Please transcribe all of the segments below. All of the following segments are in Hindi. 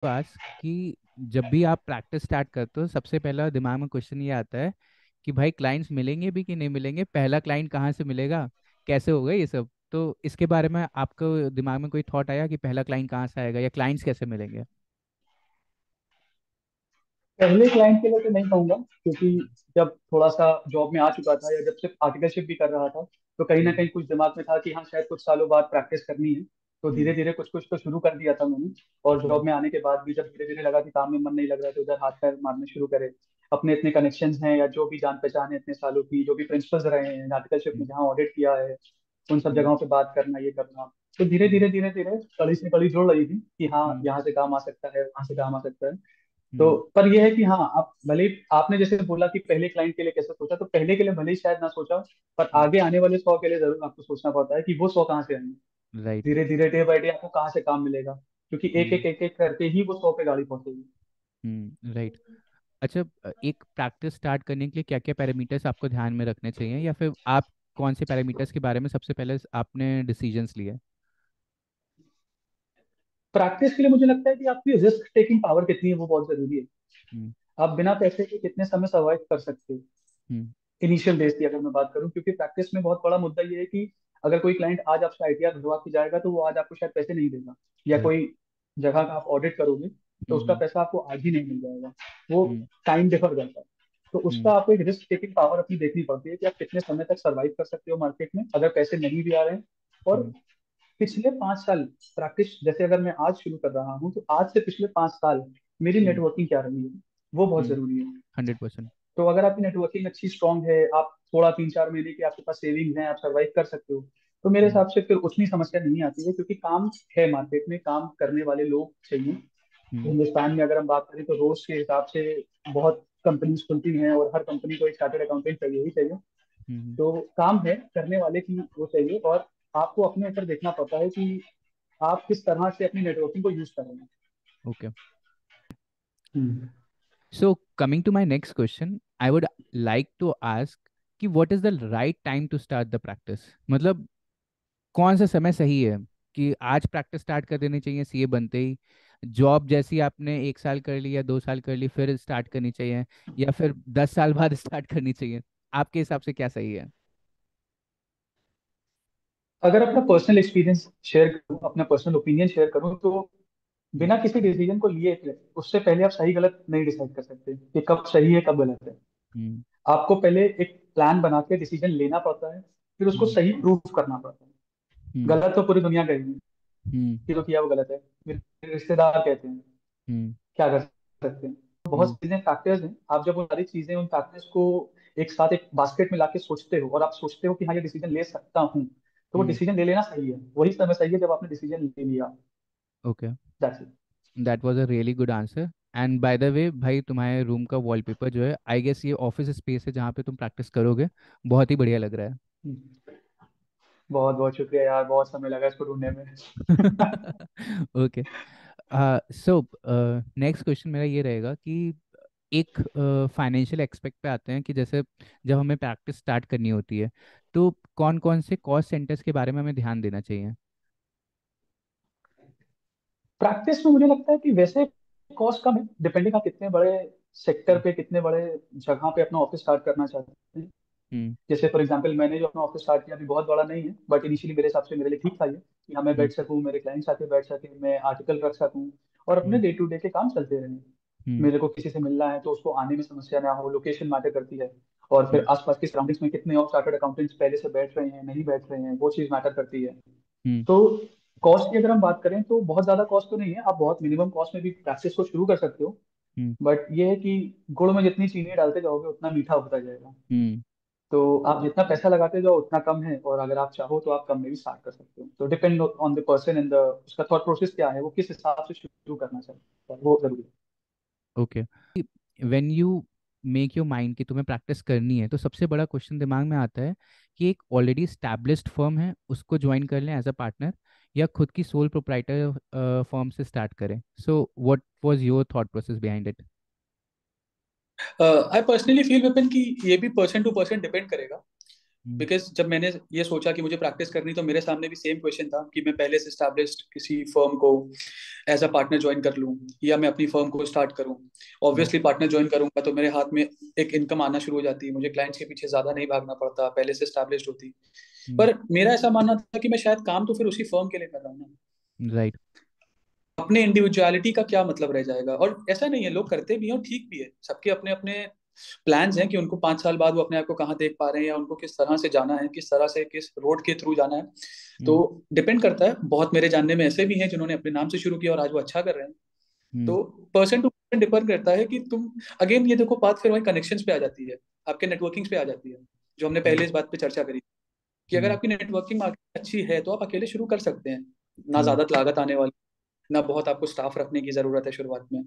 पास कि जब भी आप प्रैक्टिस स्टार्ट करते हो सबसे पहला दिमाग में क्वेश्चन ये आता है कि भाई क्लाइंट्स मिलेंगे भी कि नहीं मिलेंगे, पहला क्लाइंट कहाँ से मिलेगा, कैसे होगा ये सब। तो इसके बारे में आपको दिमाग में कोई थॉट आया कि पहला क्लाइंट कहाँ से आएगा या क्लाइंट्स कैसे मिलेंगे? पहले क्लाइंट के लिए तो नहीं कहूंगा, क्योंकि जब थोड़ा सा जॉब में आ चुका था या जब सिर्फ आर्टिकलशिप भी कर रहा था, तो कहीं ना हम्म। कहीं कुछ दिमाग में था कि हाँ शायद कुछ सालों बाद प्रैक्टिस करनी है। तो धीरे हम्म। धीरे कुछ कुछ तो शुरू कर दिया था मैंने। और हम्म। जॉब में आने के बाद भी जब धीरे धीरे लगा कि काम में मन नहीं लग रहा है, तो उधर हाथ पैर मारने शुरू करे। अपने इतने कनेक्शंस हैं या जो भी जान पहचान है इतने सालों की, जो भी प्रिंसिपल्स रहे हैं आर्टिकलशिप में हम्म। जहाँ ऑडिट किया है, उन सब हम्म। जगहों पे बात करना, ये करना। तो धीरे हम्म। धीरे धीरे धीरे कड़ी से कड़ी जुड़ रही थी कि हाँ हम्म। यहाँ से काम आ सकता है, वहां से काम आ सकता है। तो हम्म। पर यह है कि हाँ, आप भले ही आपने जैसे बोला कि पहले क्लाइंट के लिए कैसे सोचा, तो पहले के लिए भले ही शायद ना सोचा हो, पर हम्म। आगे आने वाले 100 के लिए जरूर आपको सोचना पड़ता है कि वो 100 कहाँ से आएंगे। राइट। धीरे धीरे डे बाय डे आपको कहाँ से काम मिलेगा, क्योंकि हम्म। एक एक करके ही वो 100 पे गाड़ी पहुंचेगी। राइट। अच्छा, एक प्रैक्टिस स्टार्ट करने के लिए क्या क्या पैरामीटर्स आपको ध्यान में रखने चाहिए, या फिर आप कौन से पैरामीटर्स के बारे में सबसे पहले आपने डिसीजंस लिए? प्रैक्टिस के लिए मुझे लगता है कि आपकी रिस्क टेकिंग पावर कितनी है वो बहुत जरूरी है। हम्म। आप बिना पैसे के कितने समय सर्वाइव कर सकते हो हम्म। इनिशियल डेज की अगर मैं बात करूं, क्योंकि प्रैक्टिस में बहुत बड़ा मुद्दा ये है कि अगर कोई क्लाइंट आज आपसे आईटीआर भिजवा के जाएगा तो वो आज आपको शायद पैसे नहीं देगा। या राइट। कोई जगह का आप ऑडिट करोगे तो उसका हम्म। पैसा आपको आज ही नहीं मिल जाएगा। वो हम्म। टाइम डिफर करता है। तो हम्म। उसका आपको एक रिस्क टेकिंग पावर अपनी देखनी पड़ती है कि आप कितने समय तक सर्वाइव कर सकते हो मार्केट में अगर पैसे नहीं भी आ रहे हैं। और हम्म। पिछले 5 साल प्रैक्टिस, जैसे अगर मैं आज शुरू कर रहा हूँ तो आज से पिछले 5 साल मेरी हम्म। नेटवर्किंग क्या रही है, वो बहुत हम्म। जरूरी है। 100%। तो अगर आपकी नेटवर्किंग अच्छी स्ट्रांग है, आप थोड़ा 3-4 महीने की आपके पास सेविंग्स हैं, आप सर्वाइव कर सकते हो, तो मेरे हम्म। हिसाब से फिर उतनी समस्या नहीं आती है, क्योंकि काम है मार्केट में, काम करने वाले लोग चाहिए। हम्म। हिंदुस्तान में अगर हम बात करें तो रोज के हिसाब से बहुत कंपनीज खुलती हैं और हर कंपनी को एक चार्टर्ड अकाउंटेंट चाहिए ही चाहिए। हम्म। तो काम है करने वाले की वो चाहिए, और आपको अपने ऊपर देखना पड़ता है कि आप किस तरह से अपनी नेटवर्किंग को यूज कर रहे हैं। Okay. Hmm. So coming to my next question, I would like to ask कि what is the right time to start the practice. मतलब कौन सा समय सही है कि आज प्रैक्टिस स्टार्ट कर देनी चाहिए सीए बनते ही, जॉब जैसी आपने 1 साल कर ली या 2 साल कर ली फिर स्टार्ट करनी चाहिए, या फिर 10 साल बाद स्टार्ट करनी चाहिए? आपके हिसाब से क्या सही है? अगर अपना पर्सनल एक्सपीरियंस शेयर करूं, अपना पर्सनल ओपिनियन शेयर करूं, तो हम्म। बिना किसी डिसीजन को लिए थे उससे पहले आप सही गलत नहीं डिसाइड कर सकते कि कब सही है कब गलत है। हम्म। आपको पहले एक प्लान बना के डिसीजन लेना पड़ता है, फिर उसको हम्म। सही प्रूफ करना पड़ता है। हम्म। गलत तो पूरी दुनिया कहेगी हम्म। कि जो किया वो गलत है, मेरे रिश्तेदार कहते हैं, हम्म। क्या कर सकते हैं। तो बहुत हम्म। चीजें फैक्टर्स हैं, आप जब वो सारी चीजें उन फैक्टर्स को एक साथ एक बास्केट में लाके सोचते हो और आप सोचते हो कि हाँ ये डिसीजन ले सकता हूँ, तो वो हम्म। डिसीजन ले लेना सही है। वही समय सही है जब आपने डिसीजन ले लिया। Okay. That's it. That was a really good answer. And by the way भाई, तुम्हारे रूम का वॉलपेपर जो है, आई गेस ये ऑफिस स्पेस है जहाँ पे तुम प्रैक्टिस करोगे, बहुत ही बढ़िया लग रहा बहुत बहुत शुक्रिया यार, बहुत समय लगा इसको ढूंढने में। है। ओके। सो नेक्स्ट क्वेश्चन मेरा ये रहेगा कि एक फाइनेंशियल एक्सपेक्ट पे आते हैं कि जैसे जब हमें प्रैक्टिस स्टार्ट करनी होती है तो कौन कौन से कॉस्ट सेंटर्स के बारे में हमें ध्यान देना चाहिए? प्रैक्टिस में मुझे लगता है कि वैसे कॉस्ट कम है, डिपेंडिंग आप कितने बड़े सेक्टर हम्म। पे, कितने बड़े जगह पे अपना ऑफिस स्टार्ट करना चाहते हैं। हम्म। जैसे फॉर एग्जांपल मैंने जो अपना ऑफिस स्टार्ट किया अभी बहुत बड़ा नहीं है, बट इनिशियली मेरे हिसाब से मेरे लिए ठीक था ये, कि हाँ मैं हम्म। बैठ सकूँ, मेरे क्लाइंट्स आके बैठ सके, मैं आर्टिकल रख सकूँ और अपने हम्म। डे टू डे के काम चलते रहें। हम्म। मेरे को किसी से मिलना है तो उसको आने में समस्या ना हो, लोकेशन मैटर करती है। और फिर हम्म। आसपास की सराउंडिंग्स में कितने और चार्टर्ड अकाउंटेंट्स पहले से बैठ रहे हैं नहीं बैठ रहे हैं, वो चीज मैटर करती है। हम्म। तो कॉस्ट की अगर हम बात करें तो बहुत ज्यादा कॉस्ट तो नहीं है, आप बहुत मिनिमम कॉस्ट में भी प्रैक्टिस को शुरू कर सकते हो। हम्म। बट ये है कि गुड़ में जितनी चीनी डालते जाओगे उतना मीठा होता जाएगा। हम्म। तो आप जितना पैसा लगाते जाओ उतना कम है, और अगर आप चाहो तो आप कम में भी स्टार्ट कर सकते हो। तो depend on the person and the उसका थॉट प्रोसेस क्या है, वो किस हिसाब से शुरू करना चाहता है, वो जरूरी है। Okay. When you make your mind कि तुम्हें प्रैक्टिस करनी है, तो सबसे बड़ा क्वेश्चन दिमाग में आता है कि एक ऑलरेडी स्टैब्लिश्ड फर्म है उसको ज्वाइन कर लें एज अ पार्टनर, या खुद की सोल प्रोप्राइटर फर्म से स्टार्ट करें। So what was your thought process behind it? I personally feel Vipin कि ये भी पर्सन टू पर्सन डिपेंड करेगा। हम्म। बिकॉज जब मैंने ये सोचा कि मुझे प्रैक्टिस करनी, तो मेरे सामने भी सेम क्वेश्चन था कि मैं पहले से स्टैब्लिश्ड किसी फर्म को एज अ पार्टनर ज्वाइन कर लूं या मैं अपनी फर्म को स्टार्ट करूं। हम्म। ऑब्वियसली पार्टनर ज्वाइन करूंगा तो मेरे हाथ में एक इनकम आना शुरू हो जाती है, मुझे क्लाइंट्स के पीछे ज्यादा नहीं भागना पड़ता, पहले से स्टैब्लिश्ड होती। हम्म। पर मेरा ऐसा मानना था कि मैं शायद काम तो फिर उसी फर्म के लिए कर रहा हूँ ना, राइट। अपने इंडिविजुअलिटी का क्या मतलब रह जाएगा। और ऐसा नहीं है, लोग करते भी हैं और ठीक भी है, सबके अपने अपने प्लान्स हैं कि उनको 5 साल बाद वो अपने आप को कहाँ देख पा रहे हैं या उनको किस तरह से जाना है, किस तरह से किस रोड के थ्रू जाना है। तो हम्म। डिपेंड करता है, बहुत मेरे जानने में ऐसे भी हैं जिन्होंने अपने नाम से शुरू किया और आज वो अच्छा कर रहे हैं। हम्म। तो पर्सन टू पर्सन डिपेंड करता है कि तुम, अगेन ये देखो बात फिर वही कनेक्शंस पे आ जाती है, आपके नेटवर्किंग्स पे आ जाती है, जो हमने पहले हम्म। इस बात पे चर्चा करी कि अगर हम्म। आपकी नेटवर्किंग अच्छी है तो आप अकेले शुरू कर सकते हैं, ना हम्म। ज्यादा लागत आने वाली, ना बहुत आपको स्टाफ रखने की जरूरत है शुरुआत में।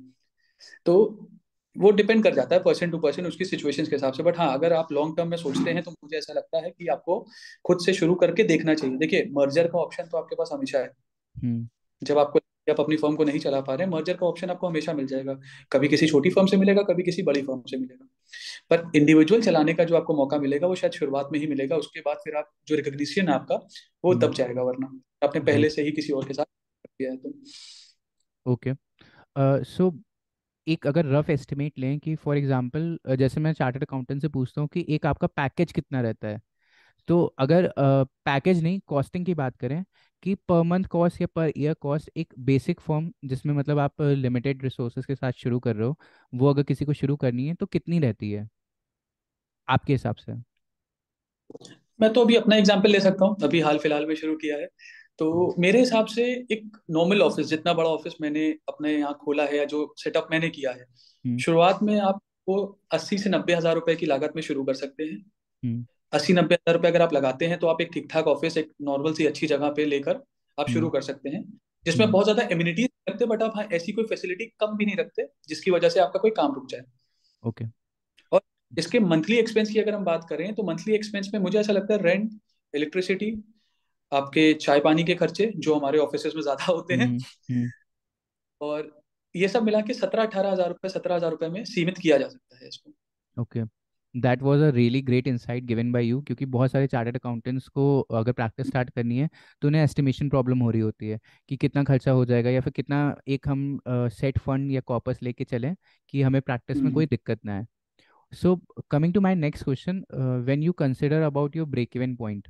तो वो डिपेंड कर जाता है पर्सन टू पर्सन उसकी सिचुएशंस के हिसाब से। बट हाँ, अगर आप लॉन्ग टर्म में सोचते हैं तो मुझे ऐसा लगता है कि आपको खुद से शुरू करके देखना चाहिए। देखिए, मर्जर का ऑप्शन तो आपके पास हमेशा है। हम्म। जब आपको, आप अपनी फर्म को नहीं चला पा रहे हैं, मर्जर का ऑप्शन आपको हमेशा मिल जाएगा। कभी किसी छोटी फर्म से मिलेगा, कभी किसी बड़ी फर्म से मिलेगा। पर इंडिविजुअल चलाने का जो आपको मौका मिलेगा वो शायद शुरुआत में ही मिलेगा, उसके बाद फिर आप जो रिकग्निशन है आपका वो हम्म। दब जाएगा, वरना आपने पहले राइट। से ही किसी और के साथ किया है तो। ओके। सो एक अगर रफ एस्टिमेट लें कि फॉर एग्जांपल जैसे मैं चार्टर्ड अकाउंटेंट से पूछता हूँ कि एक आपका पैकेज कितना रहता है, तो अगर पैकेज नहीं, कॉस्टिंग की बात करें कि पर मंथ कॉस्ट या पर ईयर कॉस्ट, एक बेसिक फॉर्म जिसमें मतलब आप लिमिटेड रिसोर्सेज के साथ शुरू कर रहे हो, वो अगर किसी को शुरू करनी है तो कितनी रहती है आपके हिसाब से? मैं तो अभी अपना एग्जांपल ले सकता हूँ, अभी हाल फिलहाल में शुरू किया है। हम्म। तो मेरे हिसाब से एक नॉर्मल ऑफिस, जितना बड़ा ऑफिस मैंने अपने यहाँ खोला है या जो सेटअप मैंने किया है, हम्म। शुरुआत में आपको 80 से 90 हज़ार रुपए की लागत में शुरू कर सकते हैं। हम्म। 80-90 हज़ार रुपए अगर आप लगाते हैं तो आप एक ठीक ठाक ऑफिस, एक नॉर्मल सी अच्छी जगह पे लेकर आप हम्म। शुरू कर सकते हैं, जिसमें हम्म। बहुत ज्यादा एम्यूनिटीज रखते, बट आप हाँ, ऐसी कोई फैसिलिटी कम भी नहीं रखते जिसकी वजह से आपका कोई काम रुक जाए। ओके। और इसके मंथली एक्सपेंस की अगर हम बात करें तो मंथली एक्सपेंस में मुझे ऐसा लगता है रेंट, इलेक्ट्रिसिटी, आपके चाय पानी के खर्चे जो हमारे ऑफिसेज में ज्यादा होते हैं, हम्म। हम्म। और ये सब मिला के 17-18 हज़ार रुपये, 17 हज़ार रुपये में सीमित किया जा सकता है इसको। Okay. That was a really great insight given by you, क्योंकि बहुत सारे चार्टर्ड अकाउंटेंट्स को अगर प्रैक्टिस स्टार्ट करनी है तो उन्हें एस्टिमेशन प्रॉब्लम हो रही होती है कि कितना खर्चा हो जाएगा, या फिर कितना एक हम सेट फंड या कॉपस लेके चलें कि हमें प्रैक्टिस में हम्म। कोई दिक्कत ना आए। So coming to my next question, when you consider about your break even point,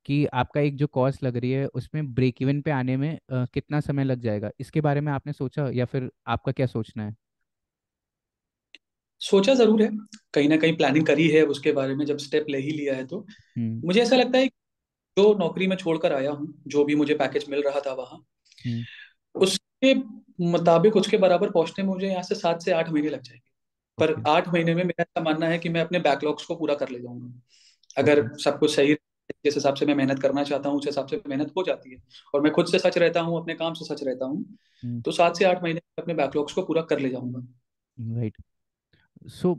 कि आपका एक जो कॉस्ट लग रही है उसमें ब्रेक इवन पे आने में कितना समय लग जाएगा, इसके बारे में आपने सोचा या फिर आपका क्या सोचना है? सोचा जरूर है, कहीं ना कहीं प्लानिंग करी है उसके बारे में, जब स्टेप ले ही लिया है तो हम्म। मुझे ऐसा लगता है जो नौकरी में छोड़कर आया हूँ, जो भी मुझे पैकेज मिल रहा था वहां, हम्म। उसके मुताबिक उसके बराबर पहुंचने में मुझे यहाँ से 7 से 8 महीने लग जाएंगे। पर ओके। 8 महीने में मेरा ऐसा मानना है कि मैं अपने बैकलॉग्स को पूरा कर ले जाऊंगा, अगर ओके। सब कुछ सही, जिस हिसाब से मैं मेहनत करना चाहता हूँ उस हिसाब से मेहनत हो जाती है, और मैं खुद से सच रहता हूँ, अपने काम से सच रहता हूँ, तो 7 से 8 महीने में अपने बैकलॉग्स को पूरा कर ले जाऊंगा। राइट। सो